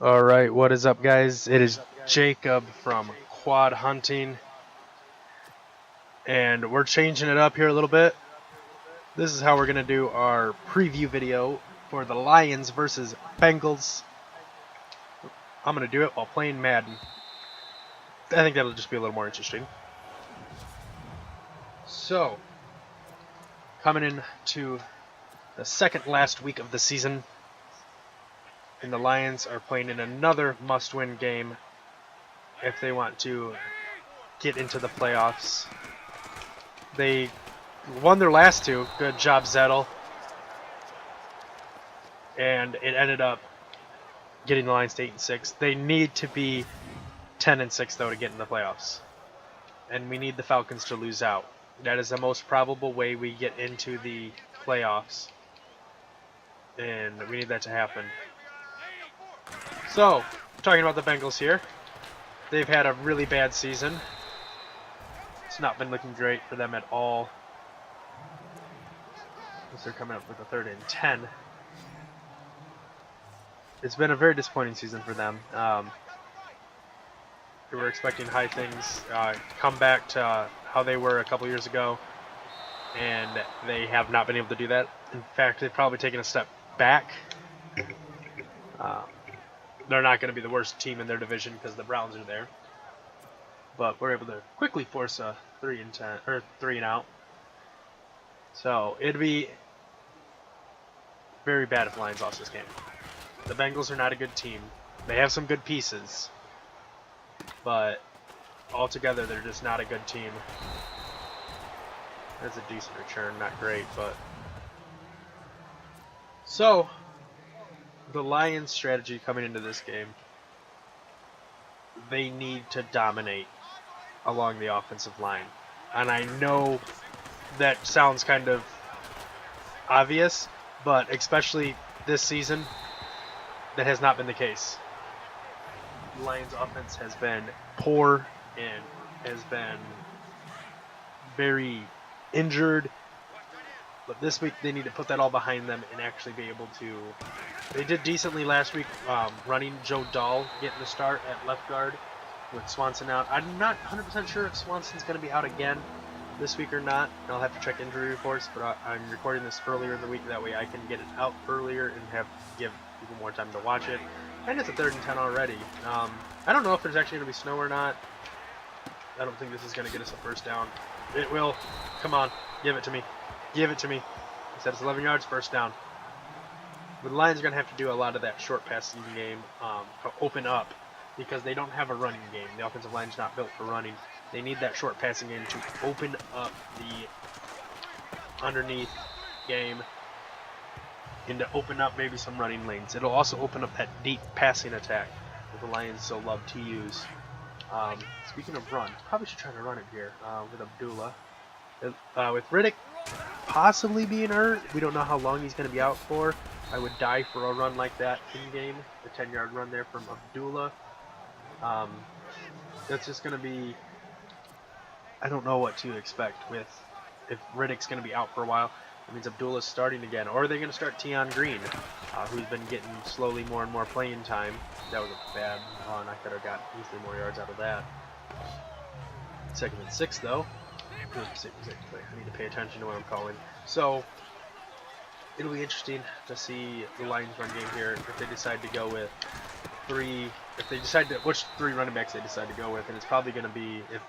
Alright, what is up, guys? It is Jacob from QuadHunting, and we're changing it up here a little bit. This is how we're going to do our preview video for the Lions versus Bengals. I'm going to do it while playing Madden. I think that'll just be a little more interesting. So, coming into the second last week of the season, and the Lions are playing in another must-win game if they want to get into the playoffs. They won their last two. Good job, Zettel. And it ended up getting the Lions to 8-6. They need to be 10-6 though to get in the playoffs. And we need the Falcons to lose out. That is the most probable way we get into the playoffs. And we need that to happen. So, talking about the Bengals here. They've had a really bad season. It's not been looking great for them at all. They're coming up with a 3rd and 10. It's been a very disappointing season for them. We were expecting high things, come back to how they were a couple years ago, and they have not been able to do that. In fact, they've probably taken a step back. They're not going to be the worst team in their division because the Browns are there, but we're able to quickly force a 3 and 10 or 3 and out. So it'd be very bad if the Lions lost this game. The Bengals are not a good team. They have some good pieces, but altogether they're just not a good team. That's a decent return, not great, but so the Lions' strategy coming into this game, they need to dominate along the offensive line. And I know that sounds kind of obvious, but especially this season, that has not been the case. The Lions' offense has been poor and has been very injured. But this week they need to put that all behind them and actually be able to. They did decently last week, running Joe Dahl getting the start at left guard with Swanson out. I'm not 100% sure if Swanson's going to be out again this week or not. I'll have to check injury reports, but I'm recording this earlier in the week. That way I can get it out earlier and give people more time to watch it. And it's a 3rd and 10 already. I don't know if there's actually going to be snow or not. I don't think this is going to get us a first down. It will. Come on. Give it to me. Give it to me. He said it's 11 yards, first down. But the Lions are going to have to do a lot of that short passing game to open up because they don't have a running game. The offensive line is not built for running. They need that short passing game to open up the underneath game and to open up maybe some running lanes. It'll also open up that deep passing attack that the Lions so love to use. Speaking of run, probably should try to run it here with Abdullah. With Riddick possibly being hurt, we don't know how long he's going to be out for. I would die for a run like that in game, the 10-yard run there from Abdullah. That's just going to be, I don't know what to expect with if Riddick's going to be out for a while. That means Abdullah's starting again, or are they going to start Tion Green, who's been getting slowly more and more playing time. That was a bad run. I could have got easily more yards out of that. 2nd and 6 though. I need to pay attention to what I'm calling. So it'll be interesting to see the Lions run game here if they decide to go with which 3 running backs they decide to go with, and it's probably going to be, if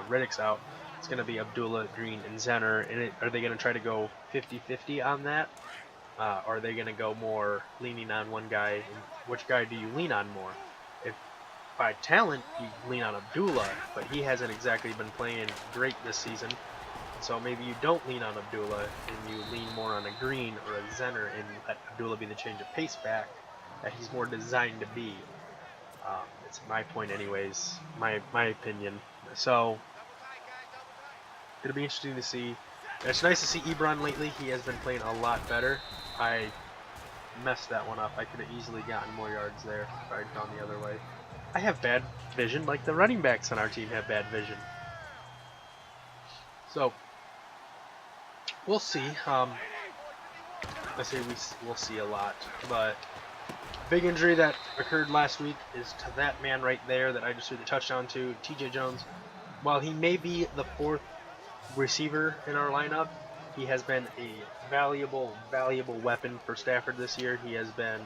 Riddick's out, it's going to be Abdullah, Green, and Zenner. And are they going to try to go 50-50 on that? Or are they going to go more leaning on one guy? And which guy do you lean on more? If by talent, you lean on Abdullah, but he hasn't exactly been playing great this season. So maybe you don't lean on Abdullah and you lean more on a Green or a Zenner and let Abdullah be the change of pace back that he's more designed to be. It's my point anyways, my opinion. So it'll be interesting to see. It's nice to see Ebron lately. He has been playing a lot better. I messed that one up. I could have easily gotten more yards there if I'd gone the other way. I have bad vision, like the running backs on our team have bad vision. So we'll see. I say we'll see a lot, but Big injury that occurred last week is to that man right there that I just threw the touchdown to, TJ Jones. While he may be the fourth receiver in our lineup, he has been a valuable weapon for Stafford this year. He has been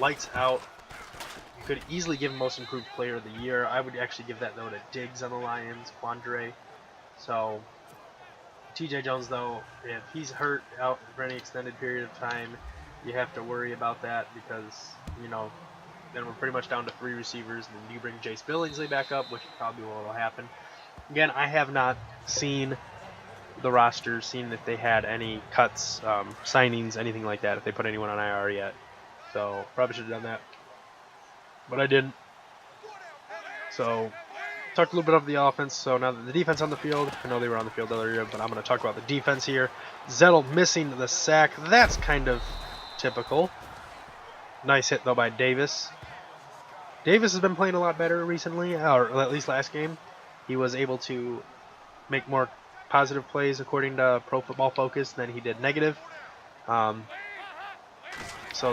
lights out. You could easily give him Most Improved Player of the Year. I would actually give that, though, to Diggs on the Lions, Quandre. So, TJ Jones, though, if he's hurt out for any extended period of time, you have to worry about that because, you know, then we're pretty much down to 3 receivers. And then you bring Jace Billingsley back up, which probably will happen. Again, I have not seen the roster, seen if they had any cuts, signings, anything like that, if they put anyone on IR yet. So, probably should have done that. But I didn't. So, talked a little bit of the offense. So now that the defense on the field, I know they were on the field earlier, but I'm going to talk about the defense here. Zettel missing the sack. That's kind of typical. Nice hit, though, by Davis. Davis has been playing a lot better recently, or at least last game. He was able to make more positive plays, according to Pro Football Focus, than he did negative. So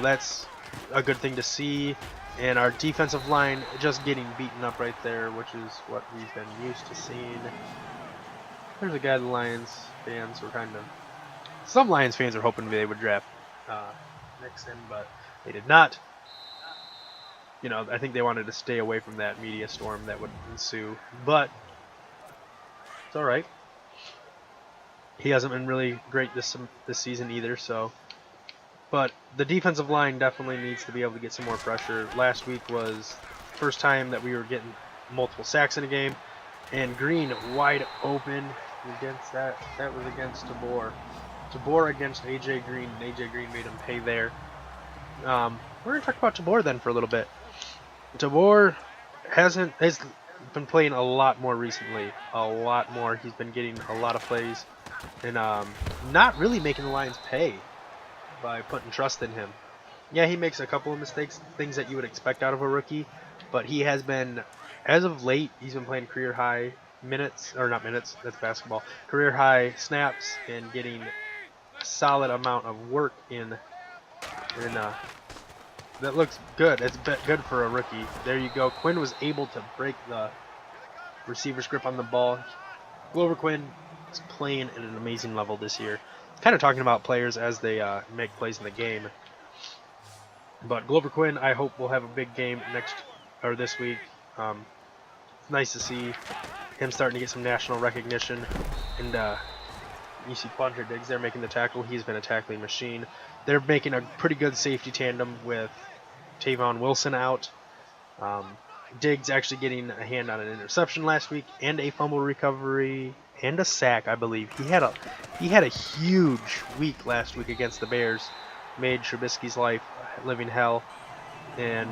that's a good thing to see. And our defensive line just getting beaten up right there, which is what we've been used to seeing. There's a guy the Lions fans were kind of... Some Lions fans are hoping they would draft Nixon, but they did not. You know, I think they wanted to stay away from that media storm that would ensue. But it's all right. He hasn't been really great this season either, so... But the defensive line definitely needs to be able to get some more pressure. Last week was the first time that we were getting multiple sacks in a game. And Green wide open against that. That was against Tabor. Tabor against A.J. Green, and A.J. Green made him pay there. We're going to talk about Tabor then for a little bit. Tabor has been playing a lot more recently. A lot more. He's been getting a lot of plays. And not really making the Lions pay by putting trust in him. Yeah, he makes a couple of mistakes, things that you would expect out of a rookie, but he has been, as of late, he's been playing career high minutes, or not minutes, that's basketball, career high snaps and getting a solid amount of work in that looks good. It's good for a rookie. There you go. Quinn was able to break the receiver's grip on the ball. Glover Quinn is playing at an amazing level this year. Kind of talking about players as they make plays in the game. But Glover Quinn, I hope, will have a big game this week. It's nice to see him starting to get some national recognition. And you see Quandre Diggs there making the tackle. He's been a tackling machine. They're making a pretty good safety tandem with Tavon Wilson out. Diggs actually getting a hand on an interception last week and a fumble recovery and a sack, I believe. He had a huge week last week against the Bears. Made Trubisky's life living hell, and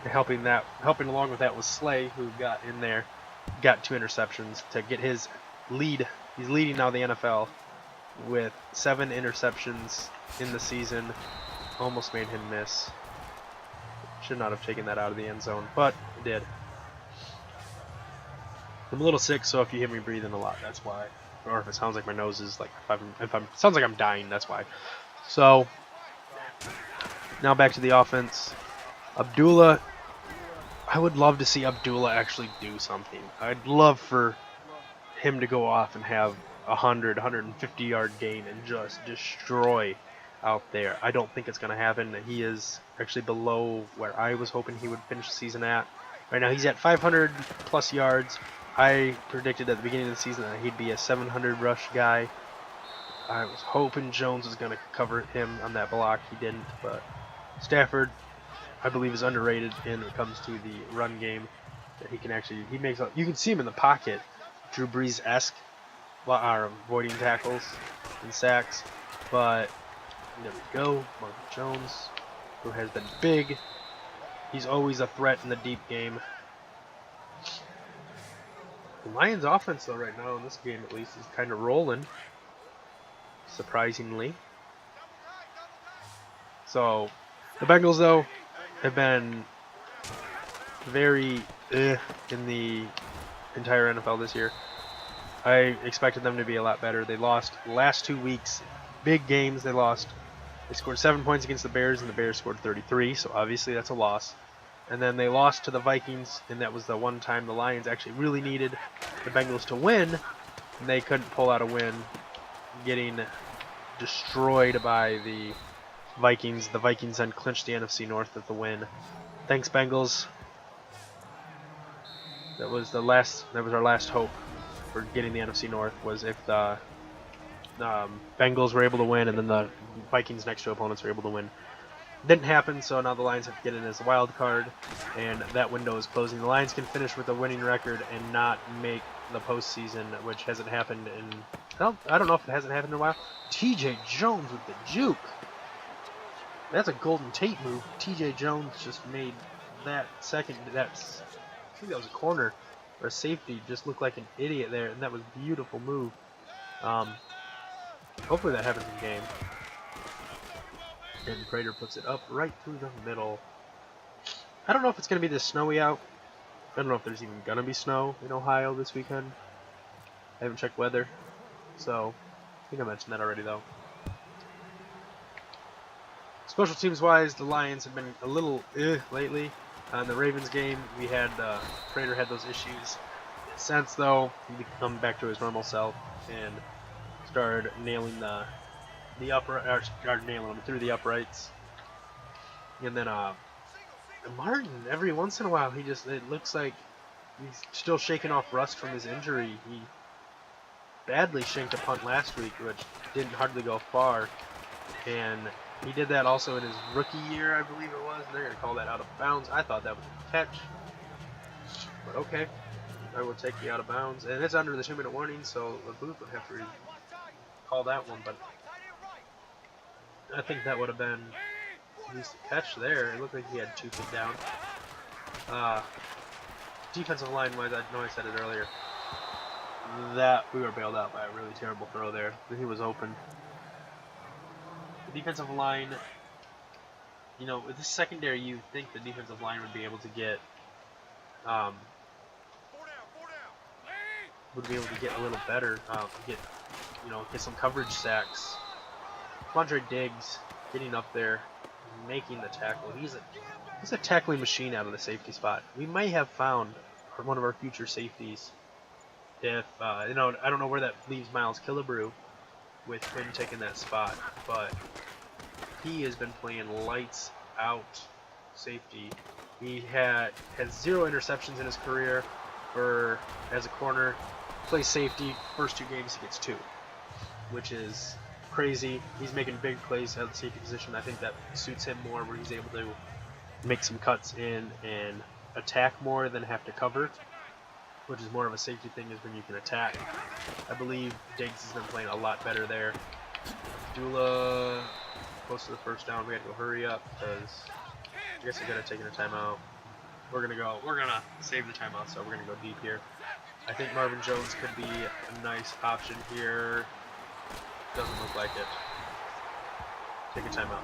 helping along with that was Slay, who got in there, got 2 interceptions to get his lead. He's leading now the NFL with 7 interceptions in the season. Almost made him miss. Should not have taken that out of the end zone, but it did. I'm a little sick, so if you hear me breathing a lot, that's why. Or if it sounds like my nose is like, sounds like I'm dying, that's why. So, now back to the offense. Abdullah, I would love to see Abdullah actually do something. I'd love for him to go off and have 150 yard game and just destroy out there. I don't think it's going to happen. He is actually below where I was hoping he would finish the season at. Right now he's at 500 plus yards. I predicted at the beginning of the season that he'd be a 700 rush guy. I was hoping Jones was going to cover him on that block. He didn't, but Stafford, I believe, is underrated when it comes to the run game. That he can actually, you can see him in the pocket, Drew Brees-esque, avoiding tackles and sacks. But there we go, Mark Jones, who has been big. He's always a threat in the deep game. The Lions' offense, though, right now in this game at least, is kind of rolling, surprisingly. So, the Bengals, though, have been very in the entire NFL this year. I expected them to be a lot better. They lost the last 2 weeks, big games. They lost They scored 7 points against the Bears, and the Bears scored 33, so obviously that's a loss. And then they lost to the Vikings, and that was the one time the Lions actually really needed the Bengals to win, and they couldn't pull out a win, getting destroyed by the Vikings. The Vikings then clinched the NFC North with the win. Thanks, Bengals. That was our last hope for getting the NFC North, was if the Bengals were able to win, and then the Vikings' next two opponents were able to win. Didn't happen, so now the Lions have to get in as a wild card, and that window is closing. The Lions can finish with a winning record and not make the postseason, which hasn't happened in... Well, I don't know if it hasn't happened in a while. TJ Jones with the juke. That's a Golden Tate move. TJ Jones just made that second... I think that was a corner or a safety. Just looked like an idiot there, and that was a beautiful move. Hopefully that happens in game. And Prater puts it up right through the middle. I don't know if it's going to be this snowy out. I don't know if there's even going to be snow in Ohio this weekend. I haven't checked weather. So, I think I mentioned that already though. Special teams wise, the Lions have been a little lately. On the Ravens game, we had Prater had those issues. Since though, he come back to his normal self and started nailing the upright, started nailing him through the uprights. And then Martin, every once in a while, it looks like he's still shaking off rust from his injury. He badly shanked a punt last week, which didn't hardly go far. And he did that also in his rookie year, I believe it was. They're going to call that out of bounds. I thought that was a catch. But okay, I will take the out of bounds. And it's under the 2-minute warning, so the booth would have to call that one. But I think that would have been at least a catch there. It looked like he had 2 feet down. Defensive line wise, I know I said it earlier, that we were bailed out by a really terrible throw there. He was open. The defensive line, you know, with this secondary, you'd think the defensive line would be able to get a little better, get some coverage sacks. Quandre Diggs getting up there, making the tackle. He's a tackling machine out of the safety spot. We might have found one of our future safeties. If I don't know where that leaves Miles Killebrew with Quinn taking that spot, but he has been playing lights out safety. He has 0 interceptions in his career as a corner. Plays safety. First 2 games he gets 2, which is crazy. He's making big plays at the safety position. I think that suits him more, where he's able to make some cuts in and attack more than have to cover, which is more of a safety thing, is when you can attack. I believe Diggs has been playing a lot better there. Dula close to the first down. We had to go hurry up because I guess we could have taken a timeout. We're gonna save the timeout, so we're gonna go deep here. I think Marvin Jones could be a nice option here. Doesn't look like it. Take a timeout.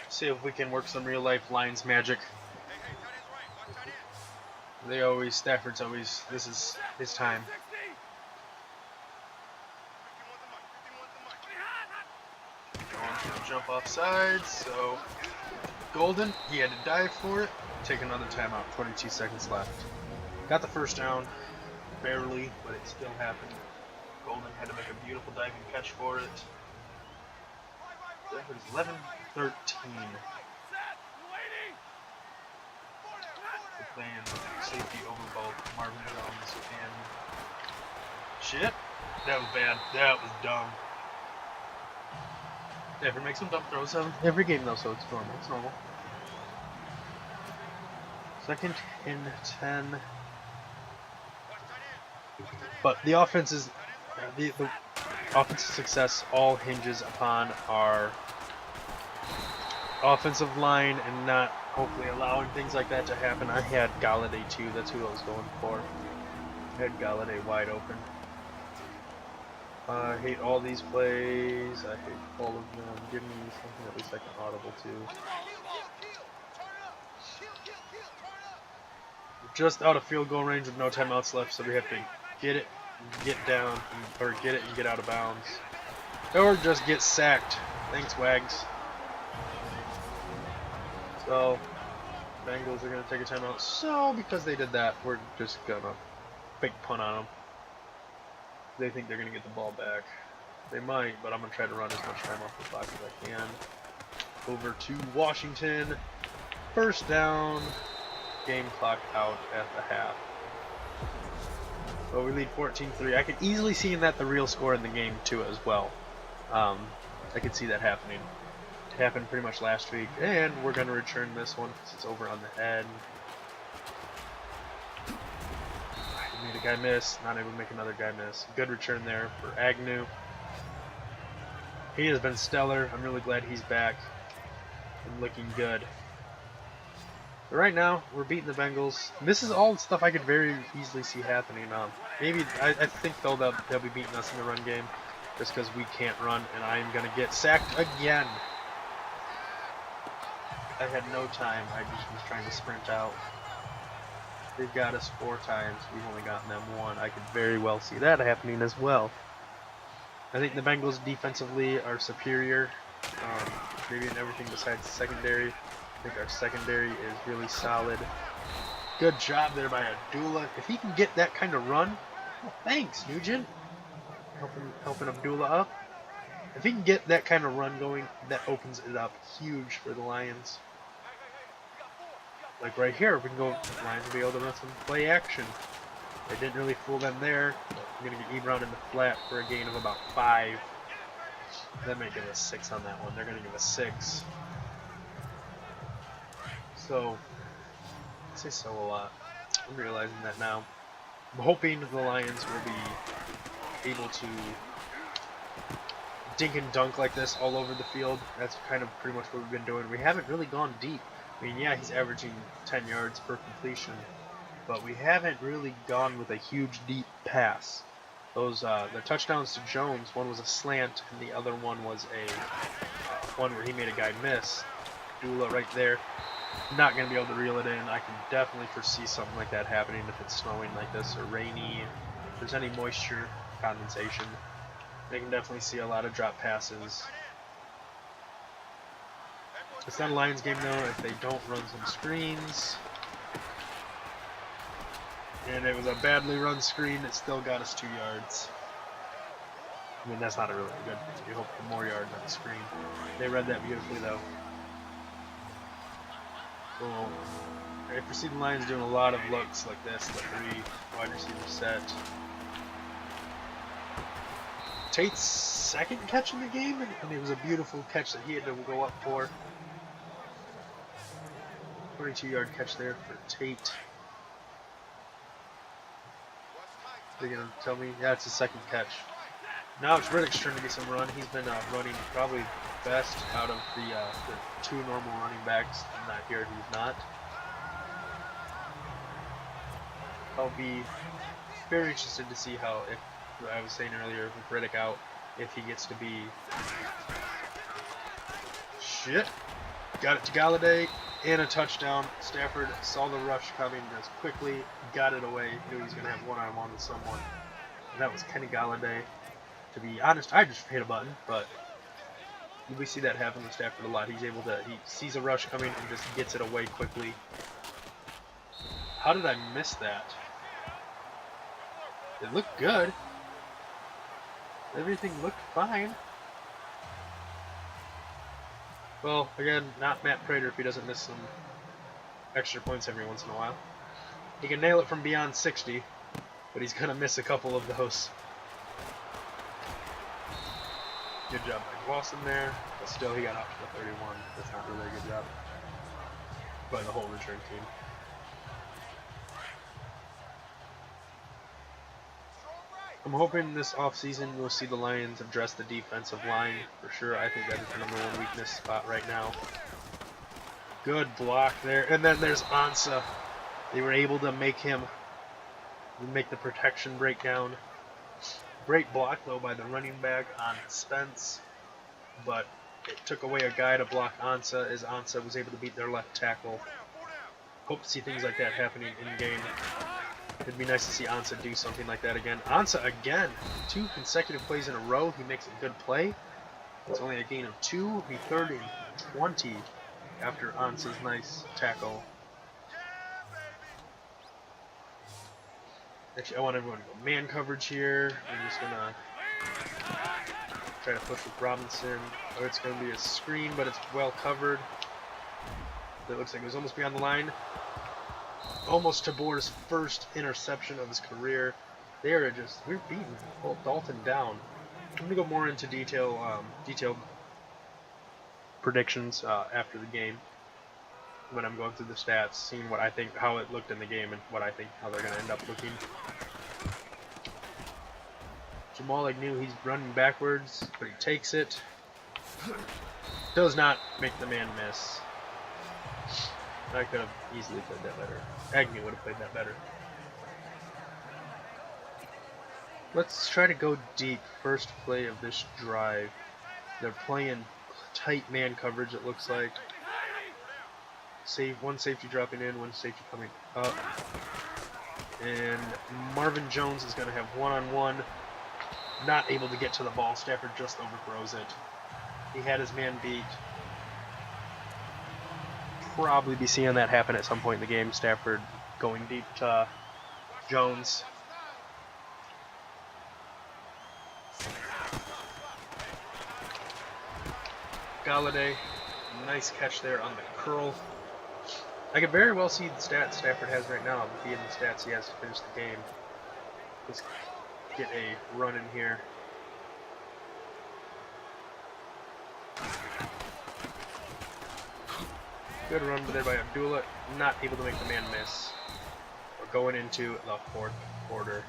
See if we can work some real life Lions magic. Stafford's always, this is his time. Going to jump off sides, so Golden, he had to dive for it. Take another timeout, 22 seconds left. Got the first down, barely, but it still happened. Golden had to make a beautiful diving catch for it. That was 11-13. We're playing safety over both Marvin Jones and... Shit! That was bad. That was dumb. Never make some dumb throws every game though, so it's normal. It's normal. 2nd and 10. But the offense is... The offensive success all hinges upon our offensive line and not hopefully allowing things like that to happen. I had Galladay too. That's who I was going for. I had Galladay wide open. I hate all these plays. I hate all of them. Give me something at least I can audible to. just out of field goal range with no timeouts left, so we have to get it, get down, or get it and get out of bounds. Or just get sacked. Thanks, Wags. So, Bengals are going to take a timeout. So, because they did that, we're just going to fake punt on them. They think they're going to get the ball back. They might, but I'm going to try to run as much time off the clock as I can. Over to Washington. First down. Game clock out at the half. So we lead 14-3. I could easily see that the real score in the game too as well. I could see that happening. It happened pretty much last week, and we're going to return this one because it's over on the head. Made a guy miss, not able to make another guy miss. Good return there for Agnew. He has been stellar. I'm really glad he's back and looking good. But right now, we're beating the Bengals. This is all stuff I could very easily see happening. Maybe I think they'll be beating us in the run game just because we can't run, and I am going to get sacked again. I had no time. I just was trying to sprint out. They've got us 4 times. We've only gotten them 1. I could very well see that happening as well. I think the Bengals defensively are superior, maybe in everything besides the secondary. I think our secondary is really solid. Good job there by Abdullah. If he can get that kind of run, well, thanks, Nugent. Helping Abdullah up. If he can get that kind of run going, that opens it up huge for the Lions. Like right here, we can go. The Lions will be able to run some play action. They didn't really fool them there. I'm gonna get Ebron in the flat for a gain of about 5. That might give us 6 on that one. They're gonna give us 6. So, I say so a lot. I'm realizing that now. I'm hoping the Lions will be able to dink and dunk like this all over the field. That's kind of pretty much what we've been doing. We haven't really gone deep. I mean, yeah, he's averaging 10 yards per completion, but we haven't really gone with a huge deep pass. Those the touchdowns to Jones, one was a slant, and the other one was a one where he made a guy miss. Dula right there. Not going to be able to reel it in. I can definitely foresee something like that happening if it's snowing like this or rainy. If there's any moisture, condensation, I can definitely see a lot of drop passes. It's not a Lions game though if they don't run some screens. And it was a badly run screen that still got us 2 yards. I mean, that's not a really good thing. You hope for more yards on the screen. They read that beautifully though. So, I foresee the Lions doing a lot of looks like this, the 3 wide receiver set. Tate's second catch in the game, and it was a beautiful catch that he had to go up for. 22-yard catch there for Tate. They're going to tell me, yeah, it's his second catch. Now it's Riddick's turn to get some run. He's been running probably best out of the 2 normal running backs. I'm not here, he's not. I'll be very interested to see how, if I was saying earlier, with Riddick out, if he gets to be... Shit! Got it to Galladay, and a touchdown. Stafford saw the rush coming just quickly, got it away, knew he was going to have one-on-one with someone. And that was Kenny Galladay. To be honest, I just hit a button, but we see that happen with Stafford a lot. He sees a rush coming and just gets it away quickly. How did I miss that? It looked good. Everything looked fine. Well, again, not Matt Prater if he doesn't miss some extra points every once in a while. He can nail it from beyond 60, but he's going to miss a couple of those. Good job by Lawson there, but still he got out to the 31. That's not really a good job by the whole return team. I'm hoping this offseason we'll see the Lions address the defensive line for sure. I think that is the #1 weakness spot right now. Good block there, and then there's Ansah. They were able to make the protection break down. Great block though by the running back on Spence, but it took away a guy to block Ansah as Ansah was able to beat their left tackle. Hope to see things like that happening in game. It'd be nice to see Ansa do something like that again. Ansa again, 2 consecutive plays in a row. He makes a good play. It's only a gain of 2. He'll be 3rd and 20 after Ansa's nice tackle. Actually, I want everyone to go man coverage here. I'm just gonna try to push with Robinson. Oh, it's gonna be a screen, but it's well covered. It looks like it was almost beyond the line. Almost Tabor's first interception of his career. We're beating Dalton down. I'm gonna go more into detailed predictions after the game when I'm going through the stats, seeing what I think, how it looked in the game, and what I think how they're gonna end up looking. Jamal Agnew, he's running backwards, but he takes it. Does not make the man miss. I could have easily played that better. Agnew would have played that better. Let's try to go deep. First play of this drive. They're playing tight man coverage, it looks like. One safety dropping in, one safety coming up. And Marvin Jones is going to have one-on-one. Not able to get to the ball. Stafford just overthrows it. He had his man beat. Probably be seeing that happen at some point in the game. Stafford going deep to Jones. Galladay, nice catch there on the curl. I could very well see the stats Stafford has right now, being the stats he has to finish the game. Let's get a run in here. Good run there by Abdullah, not able to make the man miss. We're going into the 4th quarter.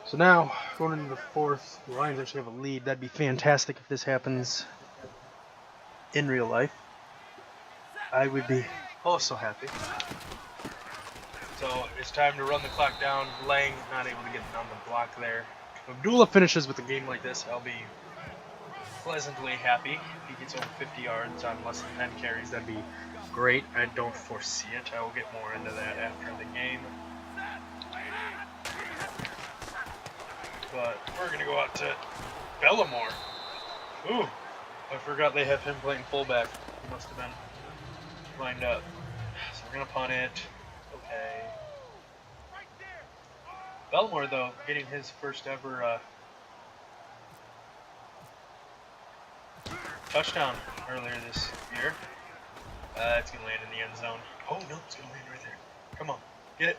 So now, going into the 4th, the Lions actually have a lead. That'd be fantastic if this happens in real life. I would be so happy. So it's time to run the clock down. Lang not able to get on the block there. If Abdullah finishes with a game like this, I'll be pleasantly happy. If he gets over 50 yards on less than 10 carries, that'd be great. I don't foresee it. I will get more into that after the game. But we're going to go out to Bellamore. Ooh, I forgot they have him playing fullback. He must have been lined up. So we're going to punt it. Okay. Bellamore, though, getting his first ever touchdown earlier this year. It's going to land in the end zone. Oh, no, it's going to land right there. Come on, get it.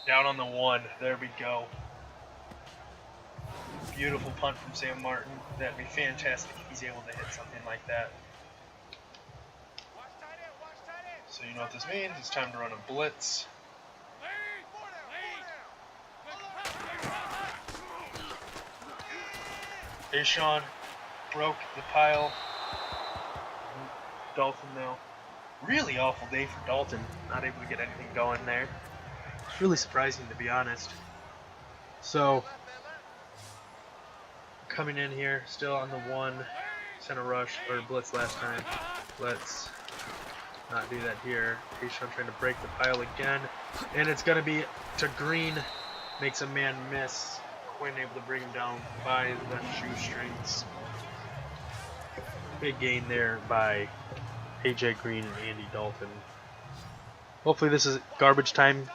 Down on the 1. There we go. Beautiful punt from Sam Martin. That'd be fantastic if he's able to hit something like that. So you know what this means. It's time to run a blitz. Deshaun broke the pile. Dalton now. Really awful day for Dalton. Not able to get anything going there. It's really surprising, to be honest. So, coming in here, still on the 1. Center rush, or blitz last time. Let's not do that here. Deshaun trying to break the pile again. And it's going to be to Green. Makes a man miss. Quinn able to bring him down by the shoestrings. Big gain there by AJ Green and Andy Dalton. Hopefully this is garbage time.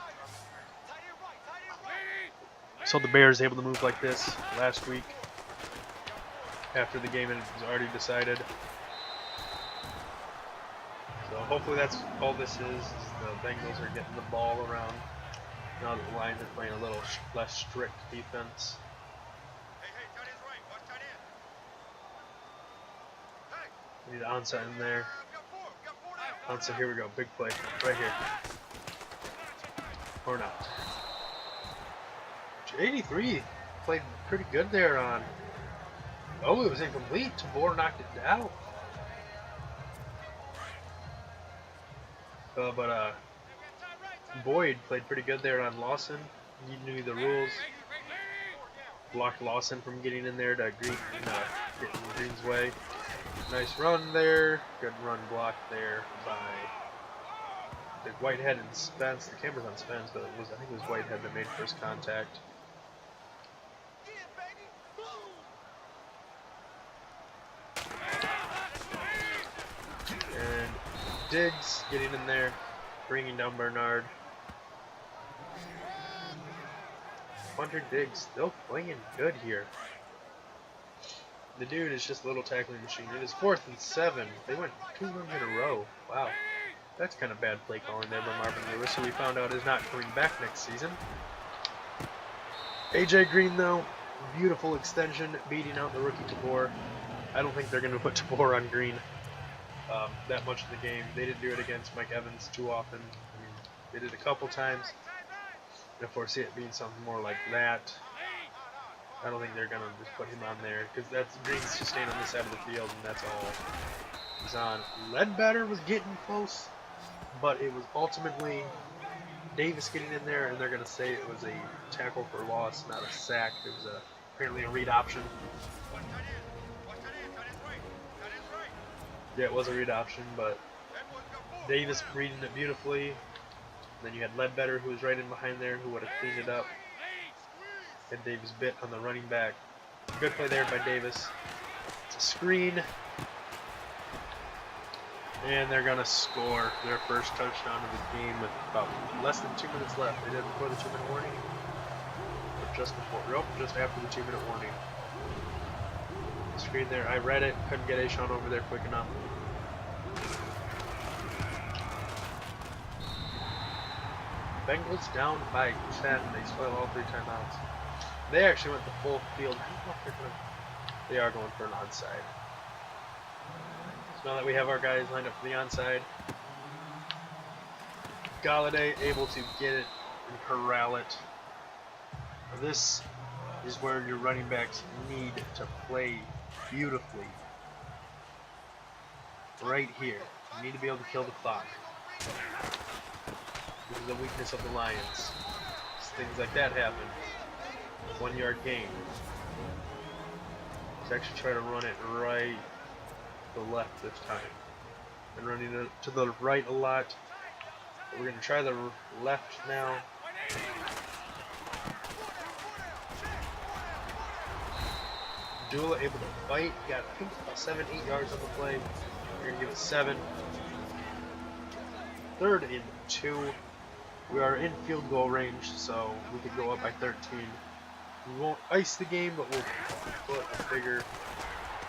Saw the Bears able to move like this last week after the game and it was already decided. So hopefully that's all this is the Bengals are getting the ball around. Now that the Lions are playing a little less strict defense. We need Ansa in there. Ansa, here we go. Big play. Right here. Or not. 83 played pretty good there on. Oh, it was incomplete. Tabor knocked it down. But Boyd played pretty good there on Lawson. He knew the rules. Blocked Lawson from getting in there to get in Green's way. Nice run there. Good run block there by Whitehead and Spence. The camera's on Spence, but I think it was Whitehead that made first contact. And Diggs getting in there, bringing down Bernard. Hunter Diggs still playing good here. The dude is just a little tackling machine. It is 4th and 7. They went 2 runs in a row. Wow. That's kind of bad play calling there by Marvin Lewis, who we found out is not coming back next season. AJ Green, though, beautiful extension, beating out the rookie Tabor. I don't think they're going to put Tabor on Green that much of the game. They didn't do it against Mike Evans too often. I mean, they did a couple times. And I foresee it being something more like that. I don't think they're going to just put him on there, because that's Green's just staying on this side of the field, and that's all he's on. Ledbetter was getting close, but it was ultimately Davis getting in there, and they're going to say it was a tackle for loss, not a sack. It was apparently a read option. Yeah, it was a read option, but Davis reading it beautifully. And then you had Ledbetter, who was right in behind there, who would have cleaned it up. And Davis bit on the running back. Good play there by Davis. It's a screen. And they're going to score their first touchdown of the game with about less than 2 minutes left. They did before the 2-minute warning. Or just before. Nope, just after the 2-minute warning. Screen there. I read it. Couldn't get A-Shawn over there quick enough. Bengals down by 10. They spoil all 3 timeouts. They actually went the full field. I don't know if they're going to... They are going for an onside. So now that we have our guys lined up for the onside, Galladay able to get it and corral it. This is where your running backs need to play beautifully. Right here. You need to be able to kill the clock. This is the weakness of the Lions. Things like that happen. 1-yard gain. Let's actually try to run it right to the left this time. And running it to the right a lot. But we're going to try the left now. Dula able to fight. Got, I think, about 7-8 yards on the play. We're going to give it 7. 3rd and 2. We are in field goal range, so we could go up by 13. We won't ice the game, but we'll put a bigger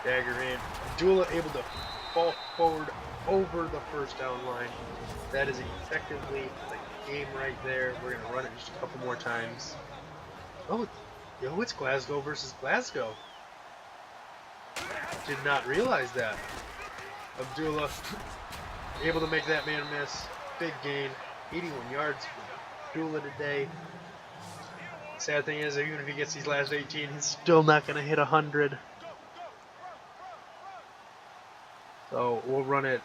dagger in. Abdullah able to fall forward over the first down line. That is effectively the game right there. We're going to run it just a couple more times. Oh, yo, it's Glasgow versus Glasgow. Did not realize that. Abdullah able to make that man miss. Big gain. 81 yards for Abdullah today. Sad thing is, even if he gets these last 18, he's still not going to hit 100. So we'll run it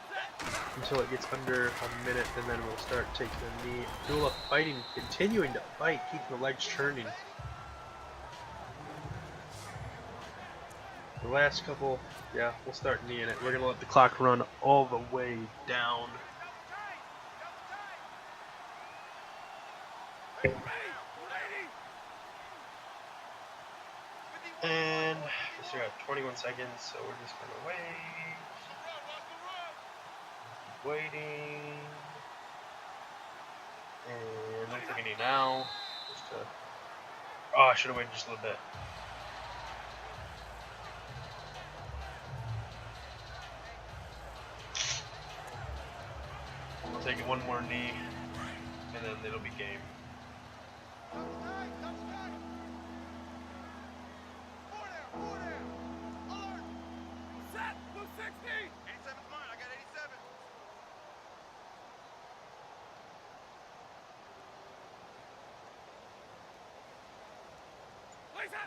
until it gets under a minute, and then we'll start taking a knee. Abdullah fighting, continuing to fight, keeping the legs churning. The last couple, yeah, we'll start kneeing it. We're going to let the clock run all the way down. And we still got 21 seconds, so we're just going to wait. Waiting. And I'm thinking now. Just to... Oh, I should have waited just a little bit. We'll take it one more knee, and then it'll be game.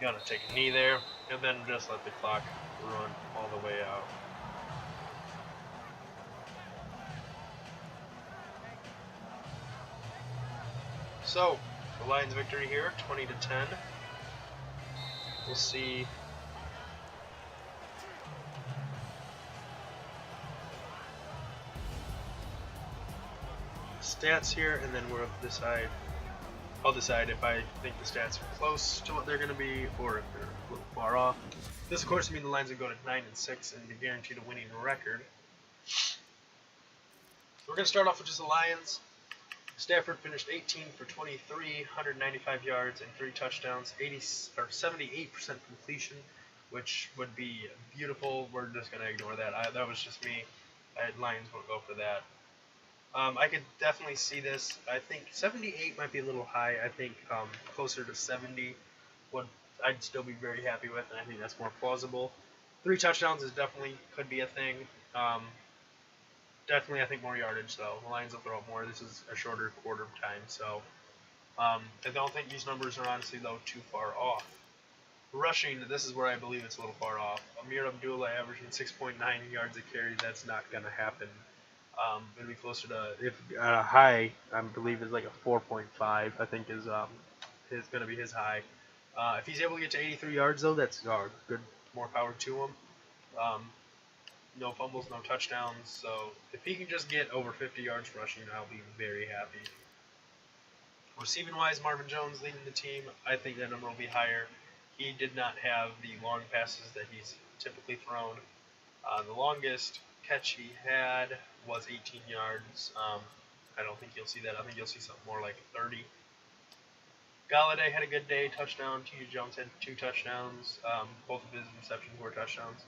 Gonna take a knee there, and then just let the clock run all the way out. So, the Lions victory here, 20-10. We'll see stats here, and then I'll decide if I think the stats are close to what they're going to be, or if they're a little far off. This, of course, means the Lions would go to 9-6 and be guaranteed a winning record. We're going to start off with just the Lions. Stafford finished 18 for 23, 195 yards and 3 touchdowns, 78% completion, which would be beautiful. We're just going to ignore that. That was just me. Lions won't go for that. I could definitely see this. I think 78 might be a little high. I think closer to 70 I'd still be very happy with, and I think that's more plausible. 3 touchdowns is definitely could be a thing. Definitely, I think more yardage, though. The Lions will throw up more. This is a shorter quarter of time, so I don't think these numbers are honestly, though, too far off. Rushing, this is where I believe it's a little far off. Amir Abdullah averaging 6.9 yards a carry. That's not going to happen. It'll be closer to, if high, I believe is like a 4.5, I think is going to be his high. If he's able to get to 83 yards, though, that's good. More power to him. No fumbles, no touchdowns. So if he can just get over 50 yards rushing, I'll be very happy. Receiving wise, Marvin Jones leading the team. I think that number will be higher. He did not have the long passes that he's typically thrown. The longest catch he had was 18 yards. I don't think you'll see that. I think you'll see something more like 30. Galladay had a good day, touchdown. T.J. Jones had 2 touchdowns. Both of his receptions were touchdowns.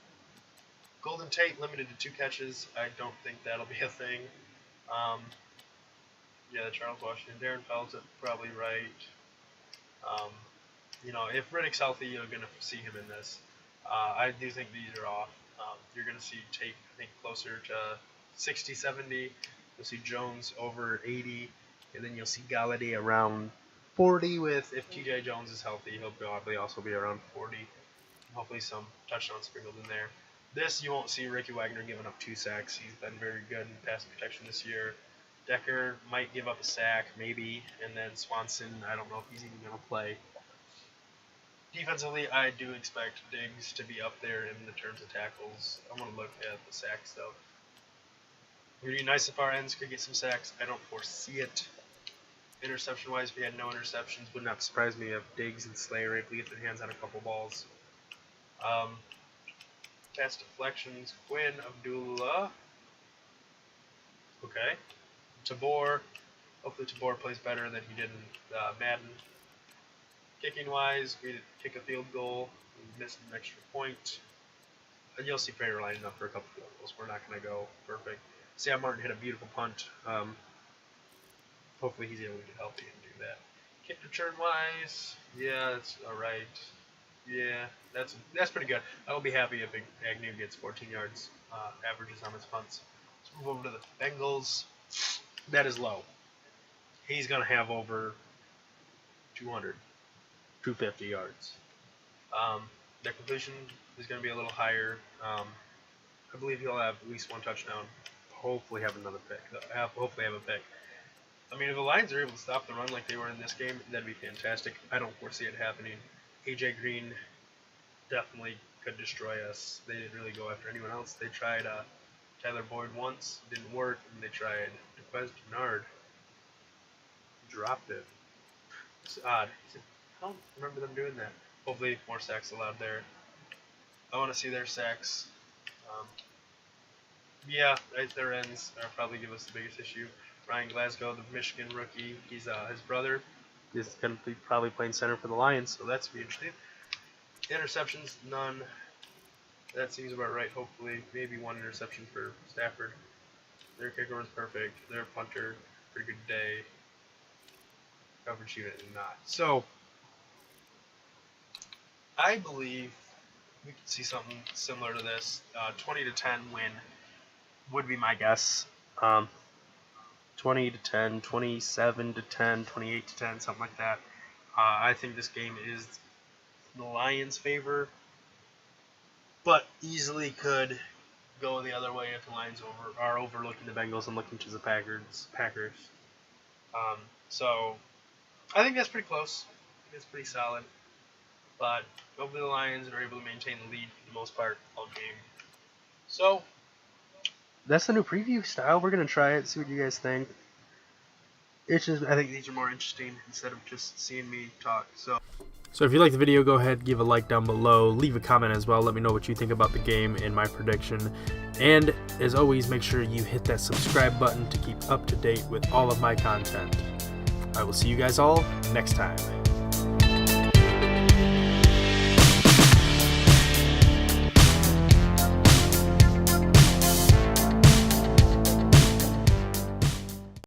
Golden Tate limited to 2 catches. I don't think that'll be a thing. Yeah, Charles Washington. Darren Fells probably right. If Riddick's healthy, you're going to see him in this. I do think these are off. You're going to see Tate, I think, closer to 60, 70. You'll see Jones over 80. And then you'll see Galladay around 40 if T.J. Jones is healthy. He'll probably also be around 40. Hopefully some touchdowns sprinkled in there. This, you won't see Ricky Wagner giving up 2 sacks. He's been very good in pass protection this year. Decker might give up a sack, maybe. And then Swanson, I don't know if he's even going to play. Defensively, I do expect Diggs to be up there in the terms of tackles. I'm going to look at the sacks, though. It would be nice if our ends could get some sacks. I don't foresee it. Interception-wise, if we had no interceptions, would not surprise me if Diggs and Slayer are able to get their hands on a couple balls. Pass deflections, Quinn, Abdullah. Okay. Tabor. Hopefully Tabor plays better than he did in Madden. Kicking-wise, we kick a field goal. We missed an extra point. And you'll see Prater lining up for a couple field goals. We're not going to go perfect. Sam Martin hit a beautiful punt. Hopefully he's able to get healthy and do that. Kick return-wise, yeah, that's all right. Yeah, that's pretty good. I will be happy if Agnew gets 14 yards averages on his punts. Let's move over to the Bengals. That is low. He's going to have over 200, 250 yards. Their completion is going to be a little higher. I believe he'll have at least 1 touchdown. Hopefully have another pick. Hopefully have a pick. I mean, if the Lions are able to stop the run like they were in this game, that'd be fantastic. I don't foresee it happening. A.J. Green definitely could destroy us. They didn't really go after anyone else. They tried Tyler Boyd once, didn't work, and they tried DeQuez Bernard. Dropped it. It's odd. I don't remember them doing that. Hopefully more sacks allowed there. I want to see their sacks. Yeah, right, their ends are probably give us the biggest issue. Ryan Glasgow, the Michigan rookie, he's his brother is going to be probably playing center for the Lions, so that's be interesting. Interceptions, none. That seems about right. Hopefully, maybe 1 interception for Stafford. Their kicker was perfect. Their punter, pretty good day. Coverage unit, not. So, I believe we could see something similar to this. 20-10 win would be my guess. 20-10, 27-10, 28-10, something like that. I think this game is in the Lions' favor, but easily could go the other way if the Lions are overlooking the Bengals and looking to the Packers. So I think that's pretty close. It's pretty solid, but hopefully the Lions are able to maintain the lead for the most part all game. So that's the new preview style. We're going to try it, see what you guys think. It's just, I think these are more interesting instead of just seeing me talk. So if you like the video, go ahead, give a like down below, leave a comment as well, let me know what you think about the game and my prediction. And as always, make sure you hit that subscribe button to keep up to date with all of my content. I will see you guys all next time.